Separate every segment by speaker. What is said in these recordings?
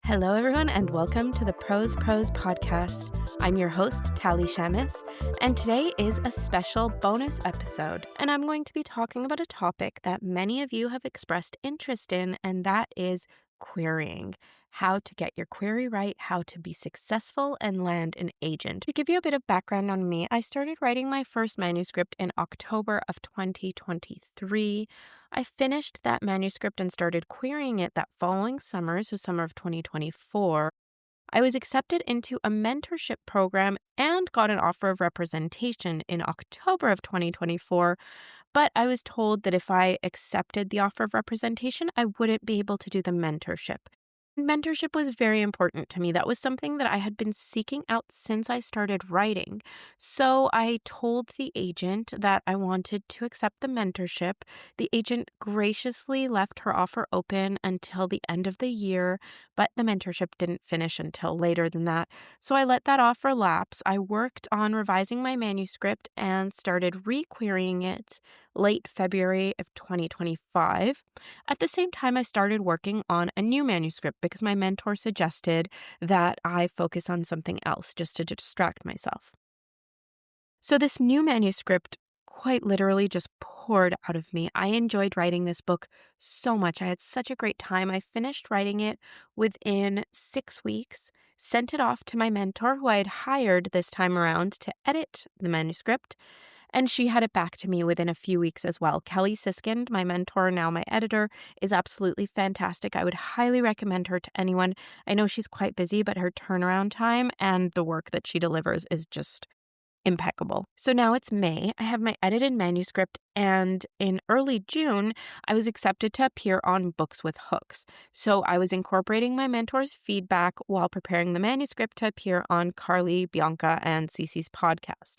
Speaker 1: Hello, everyone, and welcome to the ProsPros podcast. I'm your host, Tali Shammas, and today is a special bonus episode. And I'm going to be talking about a topic that many of you have expressed interest in, and that is querying. How to get your query right, how to be successful and land an agent. To give you a bit of background on me, I started writing my first manuscript in October of 2023. I finished that manuscript and started querying it that following summer, so summer of 2024. I was accepted into a mentorship program and got an offer of representation in October of 2024, but I was told that if I accepted the offer of representation, I wouldn't be able to do the mentorship. Mentorship was very important to me. That was something that I had been seeking out since I started writing. So I told the agent that I wanted to accept the mentorship. The agent graciously left her offer open until the end of the year, but the mentorship didn't finish until later than that. So I let that offer lapse. I worked on revising my manuscript and started re-querying it late February of 2025. At the same time, I started working on a new manuscript because my mentor suggested that I focus on something else just to distract myself. So this new manuscript quite literally just poured out of me. I enjoyed writing this book so much. I had such a great time. I finished writing it within 6 weeks, sent it off to my mentor, who I had hired this time around to edit the manuscript, and she had it back to me within a few weeks as well. Kelly Siskind, my mentor, now my editor, is absolutely fantastic. I would highly recommend her to anyone. I know she's quite busy, but her turnaround time and the work that she delivers is just impeccable. So now it's May. I have my edited manuscript, and in early June, I was accepted to appear on Books with Hooks. So I was incorporating my mentor's feedback while preparing the manuscript to appear on Carly, Bianca, and Cece's podcast.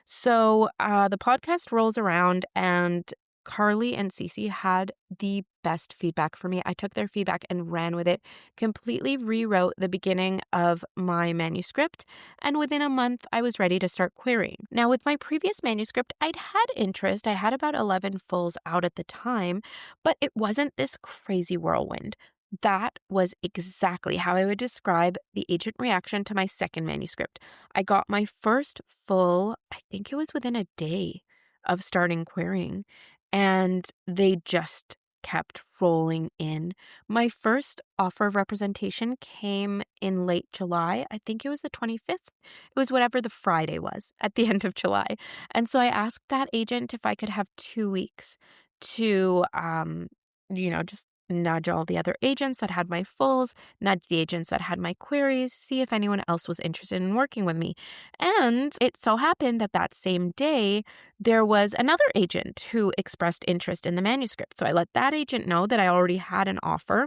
Speaker 1: So the podcast rolls around, and Carly and Cece had the best feedback for me. I took their feedback and ran with it, completely rewrote the beginning of my manuscript, and within a month, I was ready to start querying. Now, with my previous manuscript, I'd had interest. I had about 11 fulls out at the time, but it wasn't this crazy whirlwind. That was exactly how I would describe the agent reaction to my second manuscript. I got my first full, I think it was within a day of starting querying, and they just kept rolling in. My first offer of representation came in late July. I think it was the 25th. It was whatever the Friday was at the end of July. And so I asked that agent if I could have 2 weeks to, just nudge all the other agents that had my fulls, nudge the agents that had my queries, see if anyone else was interested in working with me. And it so happened that that same day, there was another agent who expressed interest in the manuscript. So I let that agent know that I already had an offer.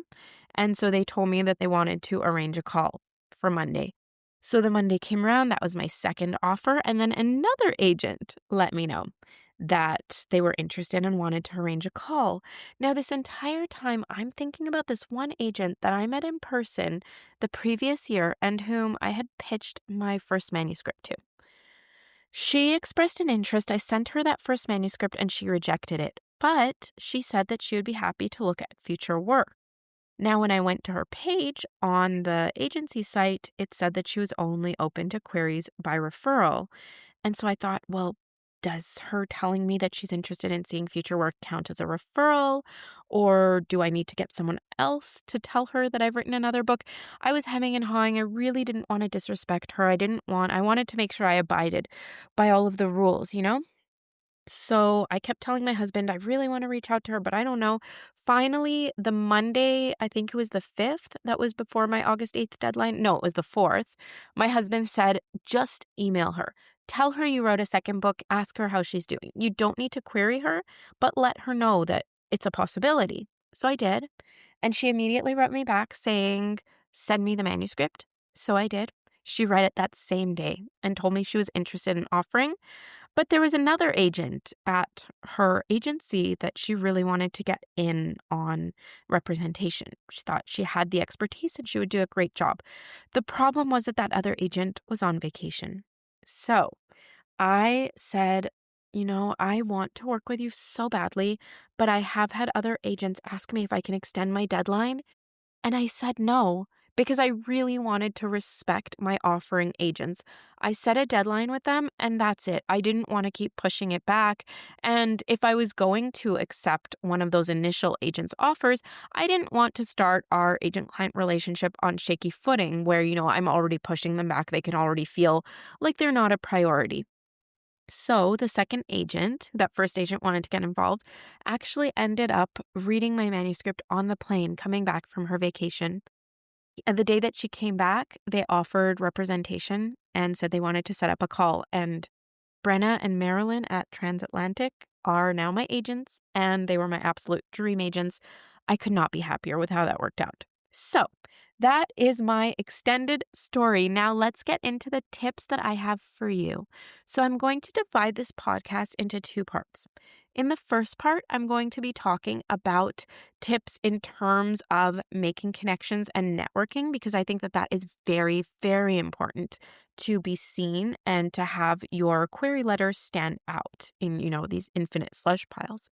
Speaker 1: And so they told me that they wanted to arrange a call for Monday. So the Monday came around, that was my second offer. And then another agent let me know that they were interested and wanted to arrange a call. Now, this entire time, I'm thinking about this one agent that I met in person the previous year and whom I had pitched my first manuscript to. She expressed an interest. I sent her that first manuscript and she rejected it, but she said that she would be happy to look at future work. Now, when I went to her page on the agency site, it said that she was only open to queries by referral. And so I thought, well, does her telling me that she's interested in seeing future work count as a referral? Or do I need to get someone else to tell her that I've written another book? I was hemming and hawing. I really didn't want to disrespect her. I wanted to make sure I abided by all of the rules, So I kept telling my husband, I really want to reach out to her, but I don't know. Finally, the Monday, I think it was the 5th, that was before my August 8th deadline. No, it was the 4th. My husband said, just email her. Tell her you wrote a second book. Ask her how she's doing. You don't need to query her, but let her know that it's a possibility. So I did. And she immediately wrote me back saying, send me the manuscript. So I did. She read it that same day and told me she was interested in offering. But there was another agent at her agency that she really wanted to get in on representation. She thought she had the expertise and she would do a great job. The problem was that other agent was on vacation. So I said, I want to work with you so badly, but I have had other agents ask me if I can extend my deadline. And I said no, because I really wanted to respect my offering agents. I set a deadline with them and that's it. I didn't want to keep pushing it back. And if I was going to accept one of those initial agent's offers, I didn't want to start our agent-client relationship on shaky footing where, I'm already pushing them back. They can already feel like they're not a priority. So the second agent, that first agent wanted to get involved, actually ended up reading my manuscript on the plane coming back from her vacation. And the day that she came back, they offered representation and said they wanted to set up a call. And Brenna and Marilyn at Transatlantic are now my agents, and they were my absolute dream agents. I could not be happier with how that worked out. So that is my extended story. Now let's get into the tips that I have for you. So I'm going to divide this podcast into two parts. In the first part, I'm going to be talking about tips in terms of making connections and networking, because I think that that is very, very important to be seen and to have your query letters stand out in, these infinite slush piles.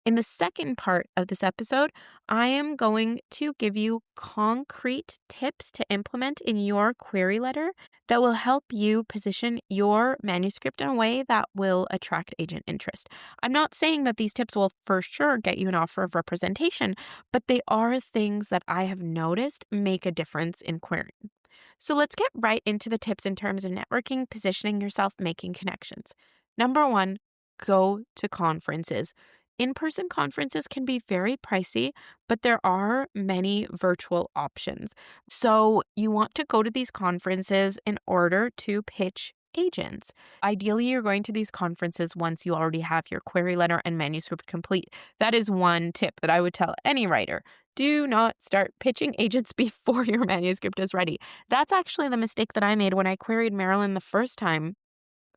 Speaker 1: In the second part of this episode, I am going to give you concrete tips to implement in your query letter that will help you position your manuscript in a way that will attract agent interest. I'm not saying that these tips will for sure get you an offer of representation, but they are things that I have noticed make a difference in querying. So let's get right into the tips in terms of networking, positioning yourself, making connections. Number one, go to conferences. In-person conferences can be very pricey, but there are many virtual options. So you want to go to these conferences in order to pitch agents. Ideally, you're going to these conferences once you already have your query letter and manuscript complete. That is one tip that I would tell any writer. Do not start pitching agents before your manuscript is ready. That's actually the mistake that I made when I queried Marilyn the first time.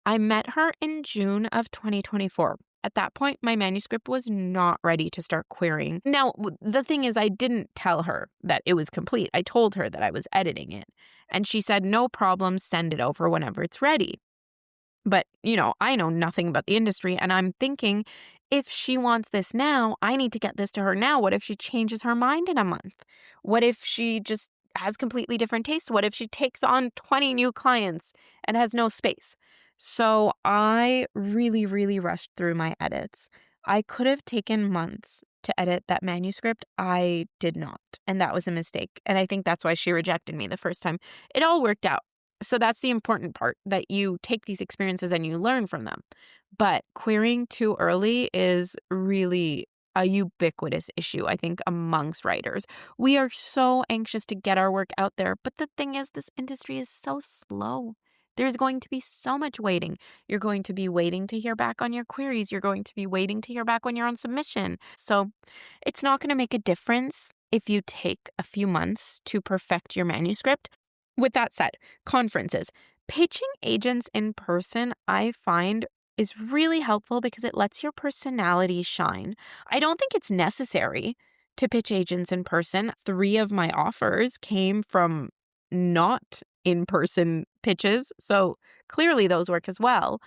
Speaker 1: I met her in June of 2024. At that point, my manuscript was not ready to start querying. Now, the thing is, I didn't tell her that it was complete. I told her that I was editing it. And she said, no problem, send it over whenever it's ready. But, I know nothing about the industry. And I'm thinking, if she wants this now, I need to get this to her now. What if she changes her mind in a month? What if she just has completely different tastes? What if she takes on 20 new clients and has no space? So I really, really rushed through my edits. I could have taken months to edit that manuscript. I did not. And that was a mistake. And I think that's why she rejected me the first time. It all worked out. So that's the important part, that you take these experiences and you learn from them. But querying too early is really a ubiquitous issue, I think, amongst writers. We are so anxious to get our work out there. But the thing is, this industry is so slow. There's going to be so much waiting. You're going to be waiting to hear back on your queries. You're going to be waiting to hear back when you're on submission. So it's not going to make a difference if you take a few months to perfect your manuscript. With that said, conferences. Pitching agents in person, I find, is really helpful because it lets your personality shine. I don't think it's necessary to pitch agents in person. 3 of my offers came from not in-person pitches, so clearly those work as well.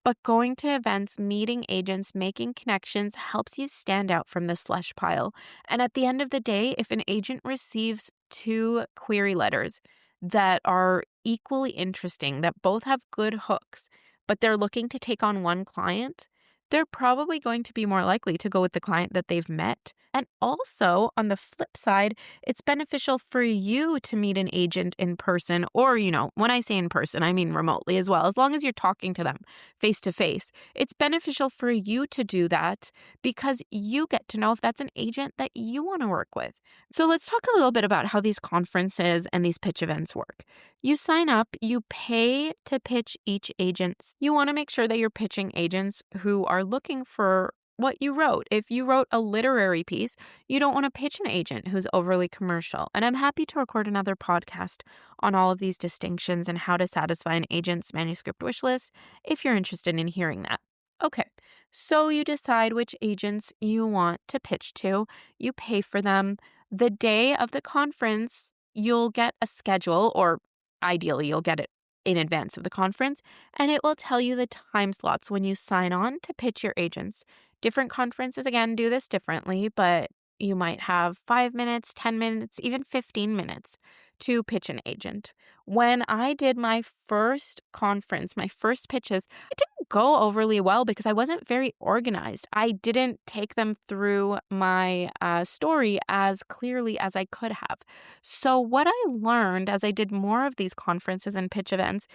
Speaker 1: But going to events, meeting agents, making connections helps you stand out from the slush pile. And at the end of the day, if an agent receives 2 query letters that are equally interesting, that both have good hooks, but they're looking to take on one client, they're probably going to be more likely to go with the client that they've met. And also, on the flip side, it's beneficial for you to meet an agent in person, or, when I say in person, I mean remotely as well. As long as you're talking to them face to face, it's beneficial for you to do that because you get to know if that's an agent that you want to work with. So let's talk a little bit about how these conferences and these pitch events work. You sign up, you pay to pitch each agent. You want to make sure that you're pitching agents who are looking for what you wrote. If you wrote a literary piece, you don't want to pitch an agent who's overly commercial. And I'm happy to record another podcast on all of these distinctions and how to satisfy an agent's manuscript wish list if you're interested in hearing that. Okay, so you decide which agents you want to pitch to. You pay for them. The day of the conference, you'll get a schedule, or ideally you'll get it in advance of the conference, and it will tell you the time slots when you sign on to pitch your agents. Different conferences, again, do this differently, but You might have 5 minutes, 10 minutes, even 15 minutes to pitch an agent. When I did my first conference, my first pitches, it didn't go overly well because I wasn't very organized. I didn't take them through my story as clearly as I could have. So what I learned as I did more of these conferences and pitch events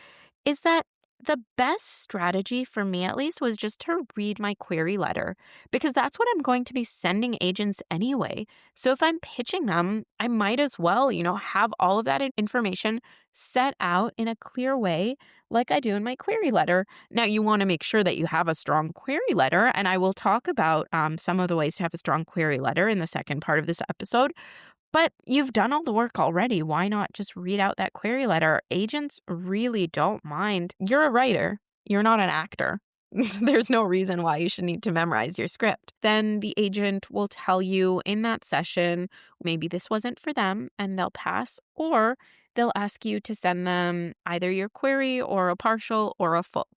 Speaker 1: is that the best strategy for me, at least, was just to read my query letter because that's what I'm going to be sending agents anyway. So if I'm pitching them, I might as well, have all of that information set out in a clear way like I do in my query letter. Now, you want to make sure that you have a strong query letter, and I will talk about some of the ways to have a strong query letter in the second part of this episode. But you've done all the work already. Why not just read out that query letter? Agents really don't mind. You're a writer. You're not an actor. There's no reason why you should need to memorize your script. Then the agent will tell you in that session, maybe this wasn't for them and they'll pass, or they'll ask you to send them either your query or a partial or a full.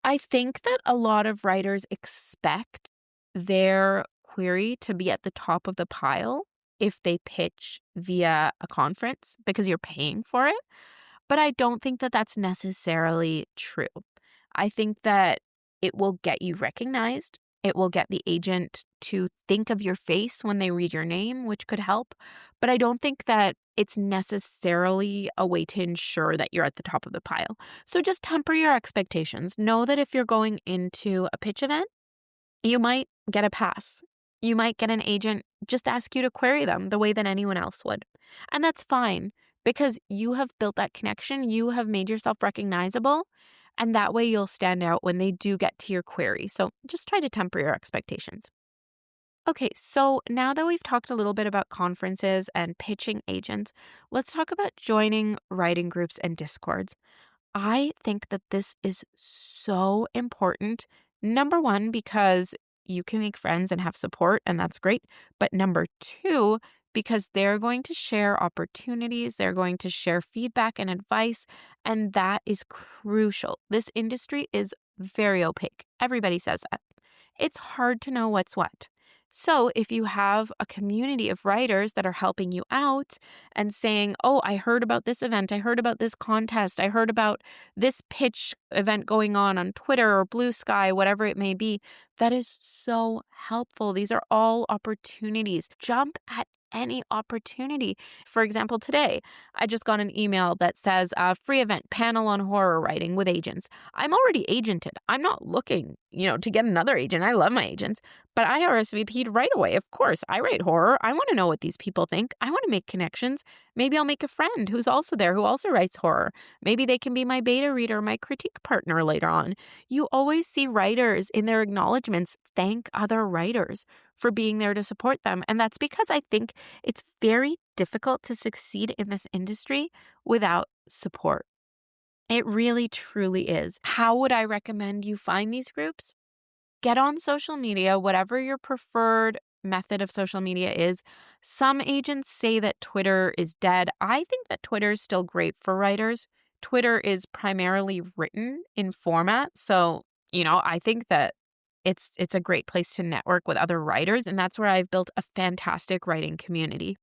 Speaker 1: I think that a lot of writers expect their query to be at the top of the pile if they pitch via a conference because you're paying for it. But I don't think that that's necessarily true. I think that it will get you recognized. It will get the agent to think of your face when they read your name, which could help. But I don't think that it's necessarily a way to ensure that you're at the top of the pile. So just temper your expectations. Know that if you're going into a pitch event, you might get a pass. You might get an agent just ask you to query them the way that anyone else would. And that's fine because you have built that connection. You have made yourself recognizable. And that way you'll stand out when they do get to your query. So just try to temper your expectations. Okay, so now that we've talked a little bit about conferences and pitching agents, let's talk about joining writing groups and Discords. I think that this is so important. Number one, because you can make friends and have support, and that's great. But number two, because they're going to share opportunities, they're going to share feedback and advice, and that is crucial. This industry is very opaque. Everybody says that. It's hard to know what's what. So if you have a community of writers that are helping you out and saying, oh, I heard about this event, I heard about this contest, I heard about this pitch event going on Twitter or Blue Sky, whatever it may be, that is so helpful. These are all opportunities. Jump at any opportunity. For example, today, I just got an email that says free event, panel on horror writing with agents. I'm already agented. I'm not looking, to get another agent. I love my agents, but I RSVP'd right away. Of course, I write horror. I want to know what these people think. I want to make connections. Maybe I'll make a friend who's also there, who also writes horror. Maybe they can be my beta reader, my critique partner later on. You always see writers in their acknowledgments thank other writers for being there to support them. And that's because I think it's very difficult to succeed in this industry without support. It really, truly is. How would I recommend you find these groups? Get on social media, whatever your preferred method of social media is. Some agents say that Twitter is dead. I think that Twitter is still great for writers. Twitter is primarily written in format. So, I think that it's a great place to network with other writers, and that's where I've built a fantastic writing community.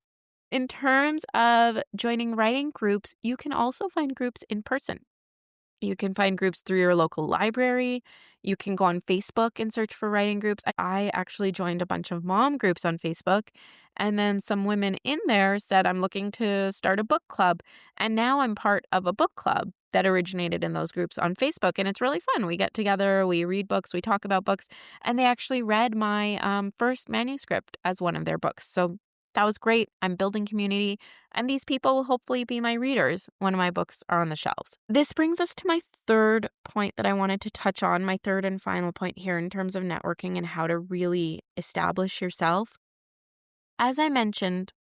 Speaker 1: In terms of joining writing groups, you can also find groups in person. You can find groups through your local library. You can go on Facebook and search for writing groups. I actually joined a bunch of mom groups on Facebook, and then some women in there said, I'm looking to start a book club. And now I'm part of a book club that originated in those groups on Facebook. And it's really fun. We get together, we read books, we talk about books, and they actually read my first manuscript as one of their books. So that was great. I'm building community, and these people will hopefully be my readers when my books are on the shelves. This brings us to my third point that I wanted to touch on, my third and final point here in terms of networking and how to really establish yourself. As I mentioned,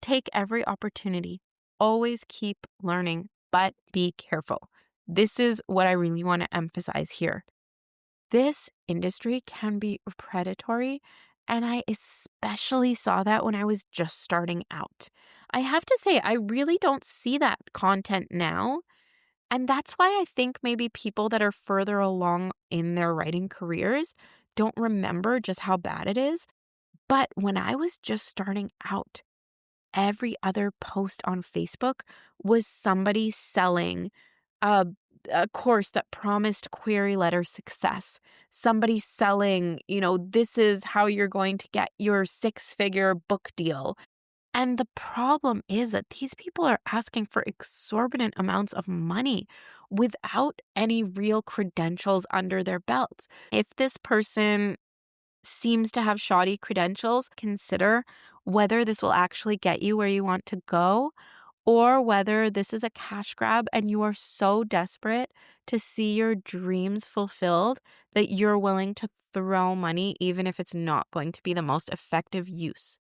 Speaker 1: take every opportunity. Always keep learning, but be careful. This is what I really want to emphasize here. This industry can be predatory, and I especially saw that when I was just starting out. I have to say, I really don't see that content now. And that's why I think maybe people that are further along in their writing careers don't remember just how bad it is. But when I was just starting out, every other post on Facebook was somebody selling a, a course that promised query letter success. Somebody selling, this is how you're going to get your 6-figure book deal. And the problem is that these people are asking for exorbitant amounts of money without any real credentials under their belts. If this person seems to have shoddy credentials, consider whether this will actually get you where you want to go, or whether this is a cash grab and you are so desperate to see your dreams fulfilled that you're willing to throw money even if it's not going to be the most effective use.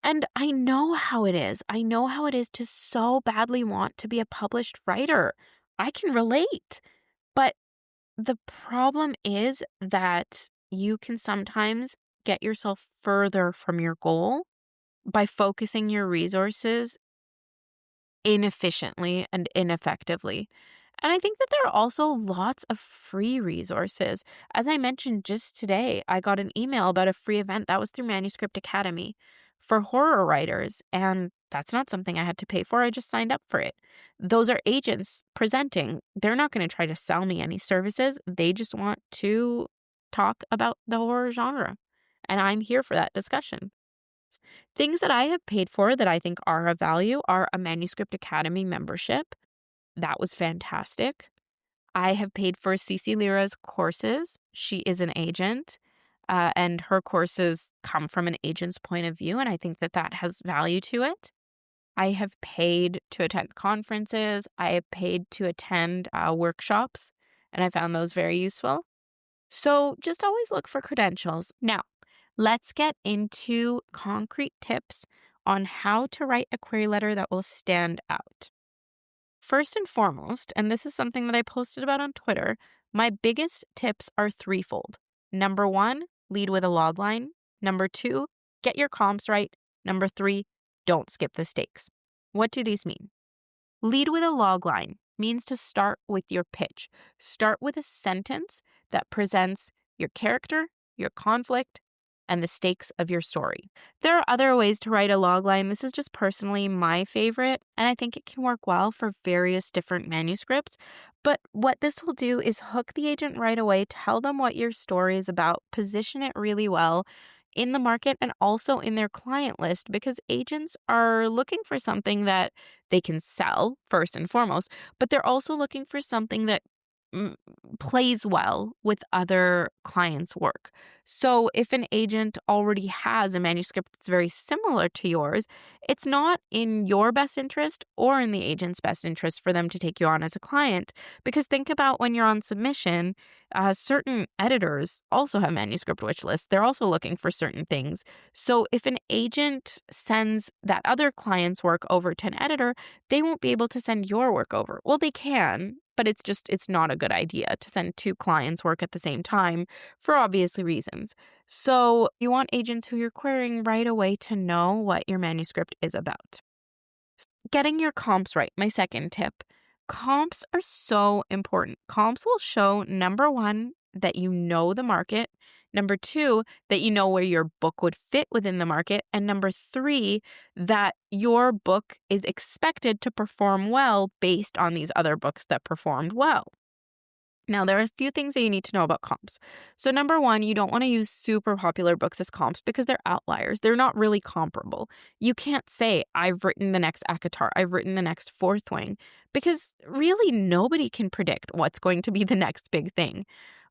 Speaker 1: And I know how it is. I know how it is to so badly want to be a published writer. I can relate. But the problem is that you can sometimes get yourself further from your goal by focusing your resources inefficiently and ineffectively. And I think that there are also lots of free resources. As I mentioned just today, I got an email about a free event that was through Manuscript Academy for horror writers, and that's not something I had to pay for. I just signed up for it. Those are agents presenting. They're not going to try to sell me any services. They just want to talk about the horror genre, and I'm here for that discussion. Things that I have paid for that I think are of value are a Manuscript Academy membership. That was fantastic. I have paid for Cece Lira's courses. She is an agent, and her courses come from an agent's point of view, and I think that that has value to it. I have paid to attend conferences. I have paid to attend workshops, and I found those very useful. So just always look for credentials. Now, let's get into concrete tips on how to write a query letter that will stand out. First and foremost, and this is something that I posted about on Twitter, my biggest tips are threefold. Number 1, lead with a logline. Number 2, get your comps right. Number 3, don't skip the stakes. What do these mean? Lead with a logline means to start with your pitch. Start with a sentence that presents your character, your conflict, and the stakes of your story. There are other ways to write a logline. This is just personally my favorite, and I think it can work well for various different manuscripts. But what this will do is hook the agent right away, tell them what your story is about, position it really well in the market and also in their client list, because agents are looking for something that they can sell first and foremost, but they're also looking for something that plays well with other clients' work. So if an agent already has a manuscript that's very similar to yours, it's not in your best interest or in the agent's best interest for them to take you on as a client. Because think about when you're on submission, certain editors also have manuscript wish lists. They're also looking for certain things. So if an agent sends that other client's work over to an editor, they won't be able to send your work over. Well, they can, but it's not a good idea to send 2 clients' work at the same time for obvious reasons. So you want agents who you're querying right away to know what your manuscript is about. Getting your comps right, my second tip. Comps are so important. Comps will show, number 1, that you know the market. Number 2, that you know where your book would fit within the market. And number 3, that your book is expected to perform well based on these other books that performed well. Now, there are a few things that you need to know about comps. So number 1, you don't want to use super popular books as comps because they're outliers. They're not really comparable. You can't say, I've written the next ACOTAR, I've written the next Fourth Wing, because really nobody can predict what's going to be the next big thing.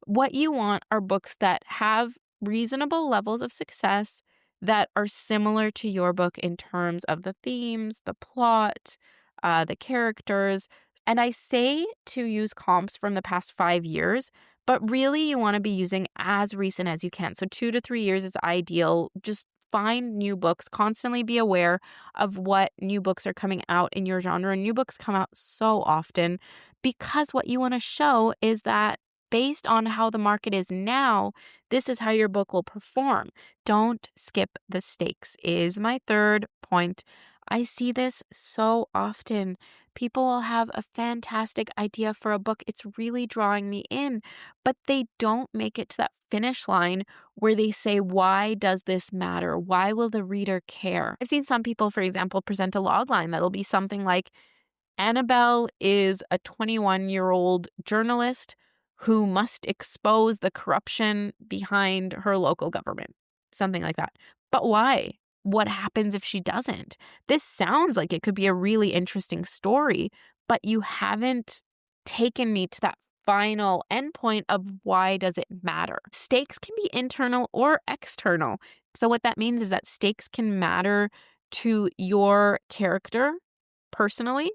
Speaker 1: What you want are books that have reasonable levels of success that are similar to your book in terms of the themes, the plot, the characters. And I say to use comps from the past 5 years, but really you want to be using as recent as you can. So 2 to 3 years is ideal. Just find new books, constantly be aware of what new books are coming out in your genre. New books come out so often because what you want to show is that based on how the market is now, this is how your book will perform. Don't skip the stakes is my third point. I see this so often. People will have a fantastic idea for a book. It's really drawing me in, but they don't make it to that finish line where they say, why does this matter? Why will the reader care? I've seen some people, for example, present a log line that'll be something like, Annabelle is a 21-year-old journalist who must expose the corruption behind her local government. Something like that. But why? What happens if she doesn't? This sounds like it could be a really interesting story, but you haven't taken me to that final endpoint of why does it matter? Stakes can be internal or external. So what that means is that stakes can matter to your character personally,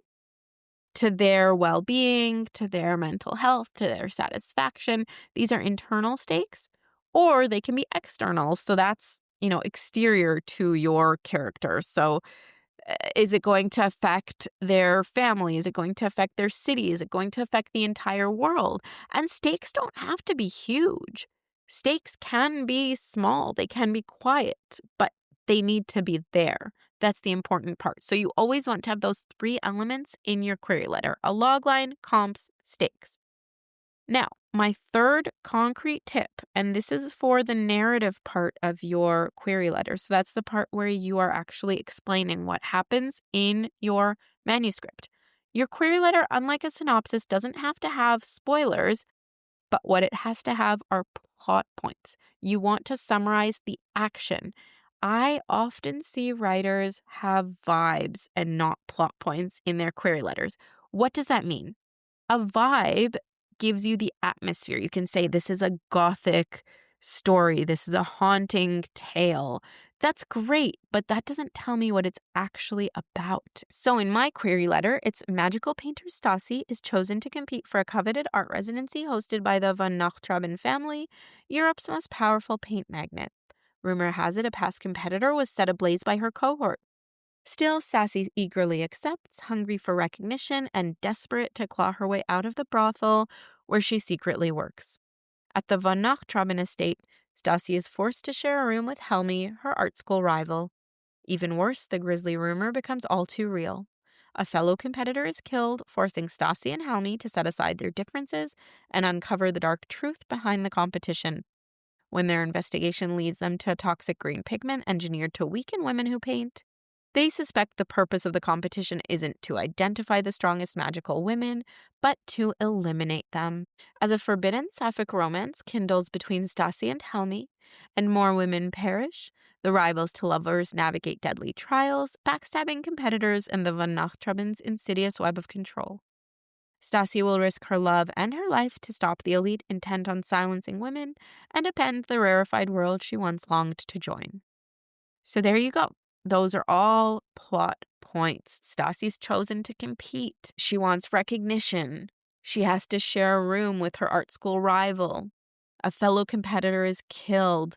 Speaker 1: to their well-being, to their mental health, to their satisfaction. These are internal stakes, or they can be external. So that's, exterior to your character. So is it going to affect their family? Is it going to affect their city? Is it going to affect the entire world? And stakes don't have to be huge. Stakes can be small. They can be quiet, but they need to be there. That's the important part. So you always want to have those 3 elements in your query letter: a logline, comps, stakes. Now, my third concrete tip, and this is for the narrative part of your query letter. So that's the part where you are actually explaining what happens in your manuscript. Your query letter, unlike a synopsis, doesn't have to have spoilers, but what it has to have are plot points. You want to summarize the action. I often see writers have vibes and not plot points in their query letters. What does that mean? A vibe gives you the atmosphere. You can say, this is a gothic story. This is a haunting tale. That's great, but that doesn't tell me what it's actually about. So in my query letter, it's magical painter Stasi is chosen to compete for a coveted art residency hosted by the von Nachtraben family, Europe's most powerful paint magnet. Rumor has it a past competitor was set ablaze by her cohort. Still, Sassy eagerly accepts, hungry for recognition and desperate to claw her way out of the brothel where she secretly works. At the von Nachtraben estate, Stasi is forced to share a room with Helmi, her art school rival. Even worse, the grisly rumor becomes all too real. A fellow competitor is killed, forcing Stasi and Helmi to set aside their differences and uncover the dark truth behind the competition. When their investigation leads them to a toxic green pigment engineered to weaken women who paint, they suspect the purpose of the competition isn't to identify the strongest magical women, but to eliminate them. As a forbidden sapphic romance kindles between Stasi and Helmi, and more women perish, the rivals to lovers navigate deadly trials, backstabbing competitors, and the von Nachtraben's insidious web of control. Stasi will risk her love and her life to stop the elite intent on silencing women and upend the rarefied world she once longed to join. So there you go. Those are all plot points. Stasi's chosen to compete. She wants recognition. She has to share a room with her art school rival. A fellow competitor is killed.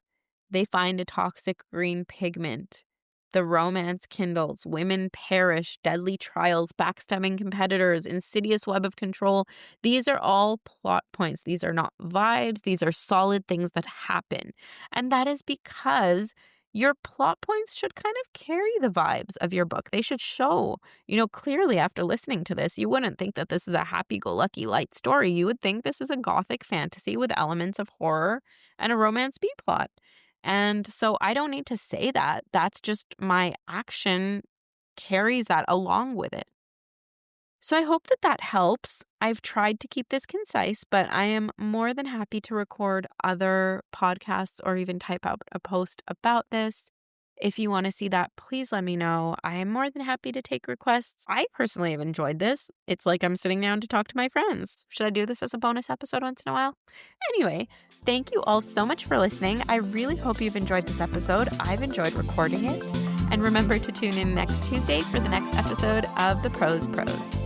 Speaker 1: They find a toxic green pigment. The romance kindles. Women perish. Deadly trials. Backstabbing competitors. Insidious web of control. These are all plot points. These are not vibes. These are solid things that happen. And that is because your plot points should kind of carry the vibes of your book. They should show, clearly after listening to this, you wouldn't think that this is a happy-go-lucky light story. You would think this is a gothic fantasy with elements of horror and a romance B-plot. And so I don't need to say that. That's just my action carries that along with it. So I hope that helps. I've tried to keep this concise, but I am more than happy to record other podcasts or even type out a post about this. If you want to see that, please let me know. I am more than happy to take requests. I personally have enjoyed this. It's like I'm sitting down to talk to my friends. Should I do this as a bonus episode once in a while? Anyway, thank you all so much for listening. I really hope you've enjoyed this episode. I've enjoyed recording it. And remember to tune in next Tuesday for the next episode of the ProsPros.